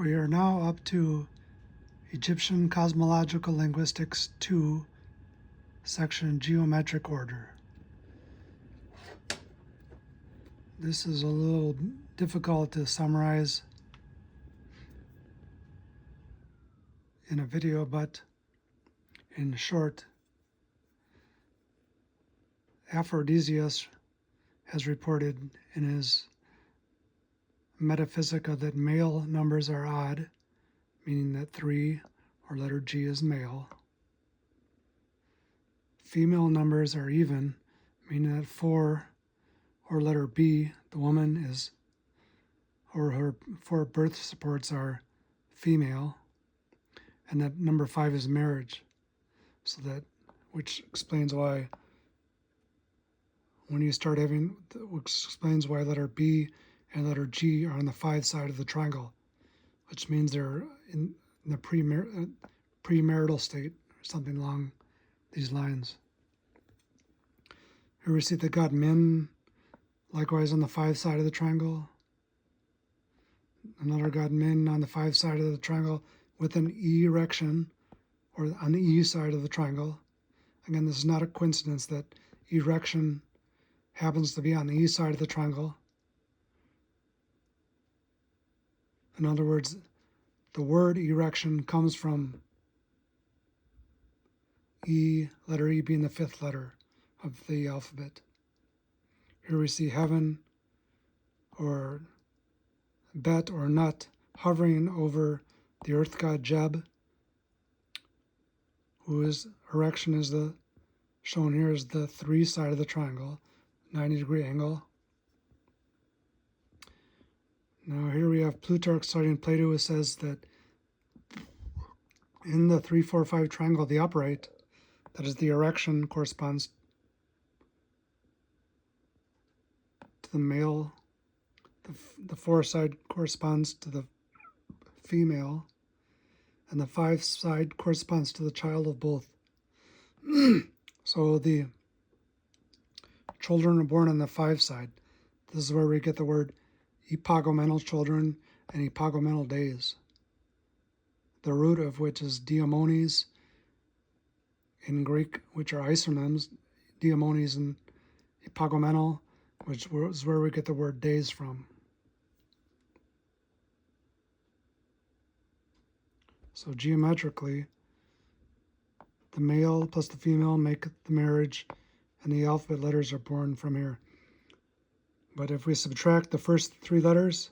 We are now up to Egyptian Cosmological Linguistics 2, section Geometric Order. This is a little difficult to summarize in a video, but in short, Aphrodisias has reported in his Metaphysica that male numbers are odd, meaning that 3 or letter G is male. Female numbers are even, meaning that 4 or letter B, the woman is, or her 4 birth supports are female, and that number 5 is marriage. So that, which explains why when you start having, which explains why letter B and letter G are on the 5 side of the triangle, which means they're in the premarital state, or something along these lines. Here we see the god Min, likewise on the 5 side of the triangle. Another god Min on the 5 side of the triangle with an E erection, or on the E side of the triangle. Again, this is not a coincidence that erection happens to be on the E side of the triangle. In other words, the word erection comes from E, letter E being the 5th letter of the alphabet. Here we see heaven, or Bet or Nut, hovering over the earth god Jeb, whose erection is shown here as the 3 side of the triangle, 90-degree angle. Now here we have Plutarch citing Plato, who says that in the 3, 4, 5 triangle, the upright, that is the erection, corresponds to the male, the 4 side corresponds to the female, and the 5 side corresponds to the child of both. So the children are born on the 5 side. This is where we get the word epagomental children and epagomental days, the root of which is diamones in Greek, which are isonyms, diamones and epagomental, which is where we get the word days from. So geometrically, the male plus the female make the marriage, and the alphabet letters are born from here. But if we subtract the first 3 letters,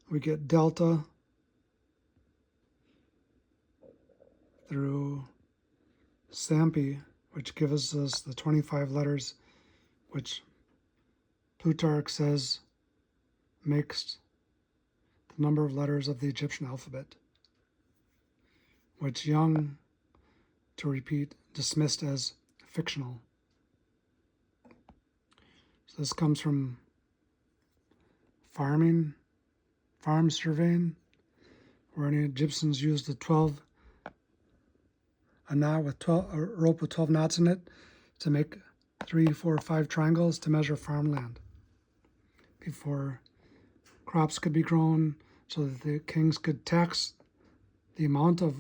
we get delta through Sampi, which gives us the 25 letters, which Plutarch says makes the number of letters of the Egyptian alphabet, which Young, to repeat, dismissed as fictional. So this comes from farm surveying, where the Egyptians used a rope with 12 knots in it to make 3, 4, 5 triangles to measure farmland before crops could be grown, so that the kings could tax the amount of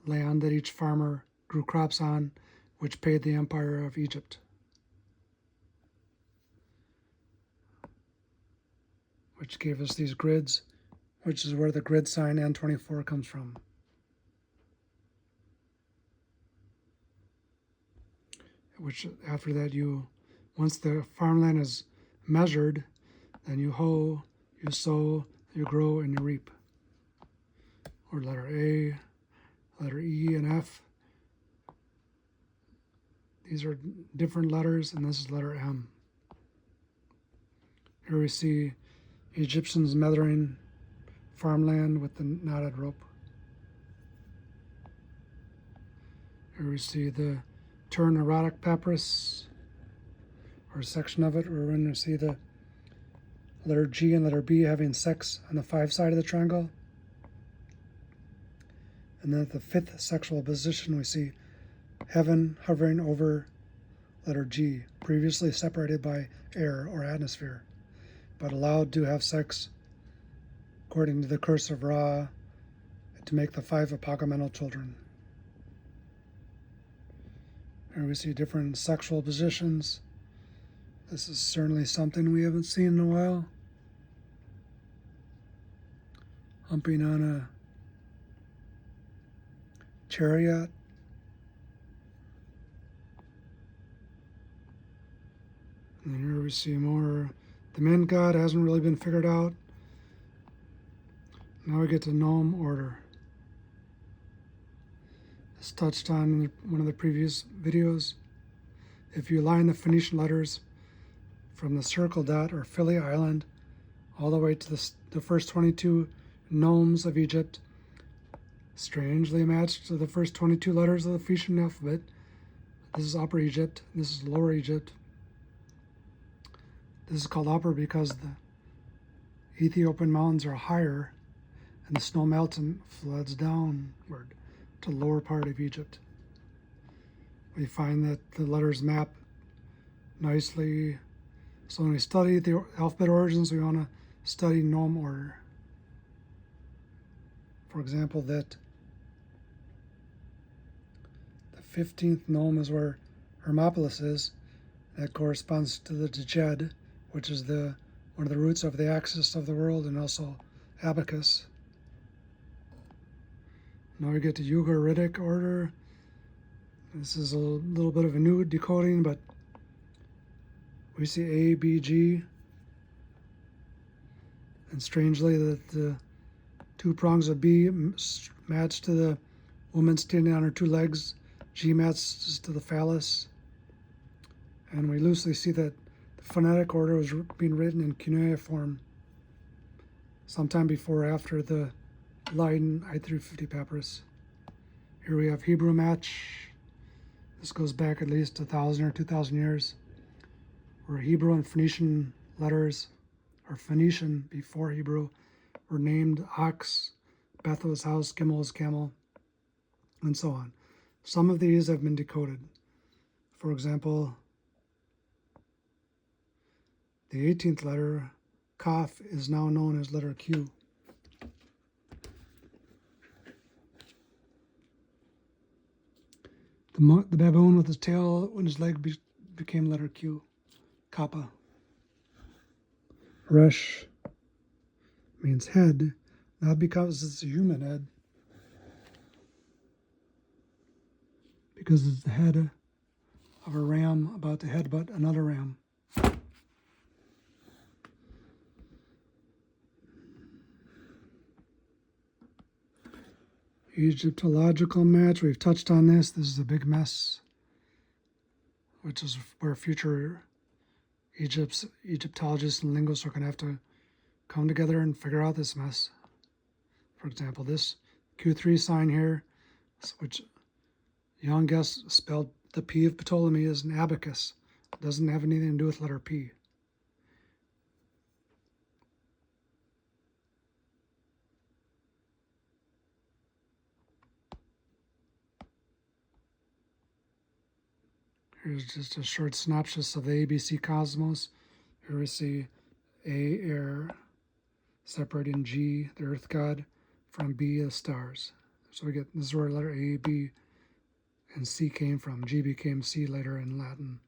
land that each farmer grew crops on, which paid the empire of Egypt, which gave us these grids, which is where the grid sign N24 comes from. Which after that, once the farmland is measured, then you hoe, you sow, you grow, and you reap. Or letter A, letter E, and F. These are different letters, and this is letter M. Here we see Egyptians measuring farmland with the knotted rope. Here we see the Turin erotic papyrus, or a section of it, where we're going to see the letter G and letter B having sex on the 5 side of the triangle. And then at the 5th sexual position, we see heaven hovering over letter G, previously separated by air or atmosphere, but allowed to have sex according to the curse of Ra, to make the 5 apocamental children. Here we see different sexual positions. This is certainly something we haven't seen in a while. Humping on a chariot. And here we see more. The man god hasn't really been figured out. Now we get to gnome order. As touched on in one of the previous videos, if you align the Phoenician letters from the circle dot or Philae Island all the way to the first 22 gnomes of Egypt, strangely matched to the first 22 letters of the Phoenician alphabet. This is Upper Egypt, this is Lower Egypt. This is called Upper because the Ethiopian mountains are higher and the snow melts and floods downward to the lower part of Egypt. We find that the letters map nicely. So when we study the alphabet origins, we want to study gnome order. For example, that the 15th gnome is where Hermopolis is. That corresponds to the Djed, which is one of the roots of the axis of the world, and also abacus. Now we get to Ugaritic order. This is a little bit of a new decoding, but we see A, B, G. And strangely, the 2 prongs of B match to the woman standing on her 2 legs. G matches to the phallus. And we loosely see that the phonetic order was being written in cuneiform sometime before or after the Leiden I-350 papyrus. Here we have Hebrew match. This goes back at least 1,000 or 2,000 years, where Hebrew and Phoenician letters, or Phoenician before Hebrew, were named ox, Bethel is house, Gimel is camel, and so on. Some of these have been decoded. For example, the 18th letter, Kaf, is now known as letter Q. The baboon with his tail when his leg became letter Q, Kappa. Resh means head, not because it's a human head, because it's the head of a ram about to headbutt another ram. Egyptological match, we've touched on this. This is a big mess, which is where future Egyptologists and linguists are going to have to come together and figure out this mess. For example, this Q3 sign here, which Young Guest spelled the P of Ptolemy as an abacus. It doesn't have anything to do with letter P. Here's just a short synopsis of the ABC cosmos. Here we see A, air, separating G, the earth god, from B, the stars. So we get, this is where letter A, B, and C came from. G became C later in Latin.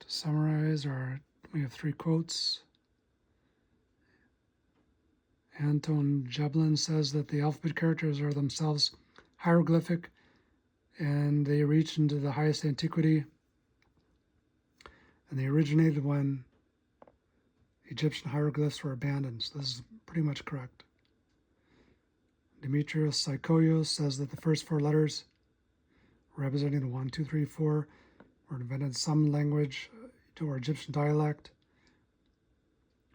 To summarize, we have 3 quotes. Anton Jeblin says that the alphabet characters are themselves hieroglyphic and they reach into the highest antiquity, and they originated when Egyptian hieroglyphs were abandoned. So this is pretty much correct. Demetrios Psychoios says that the first 4 letters representing the 1, 2, 3, 4 were invented in some language or Egyptian dialect,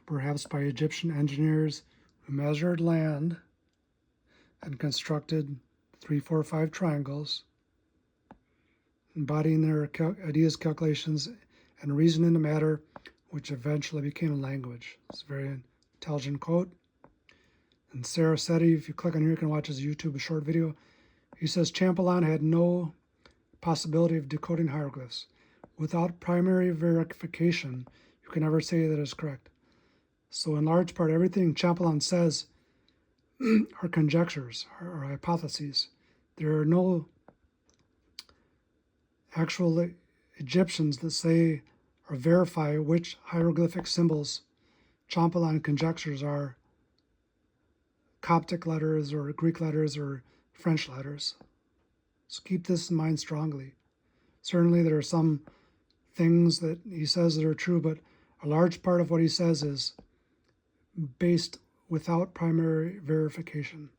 perhaps by Egyptian engineers who measured land and constructed 3, 4, 5 triangles, embodying their ideas, calculations, and reason in the matter, which eventually became a language. It's a very intelligent quote. And Sarah Setti, if you click on here, you can watch his YouTube, a short video. He says Champollion had no possibility of decoding hieroglyphs. without primary verification, you can never say that it's correct. So in large part, everything Champollion says are conjectures or hypotheses. There are no actual Egyptians that say or verify which hieroglyphic symbols Champollion conjectures are Coptic letters or Greek letters or French letters. So keep this in mind strongly. Certainly there are some things that he says that are true, but a large part of what he says is based without primary verification.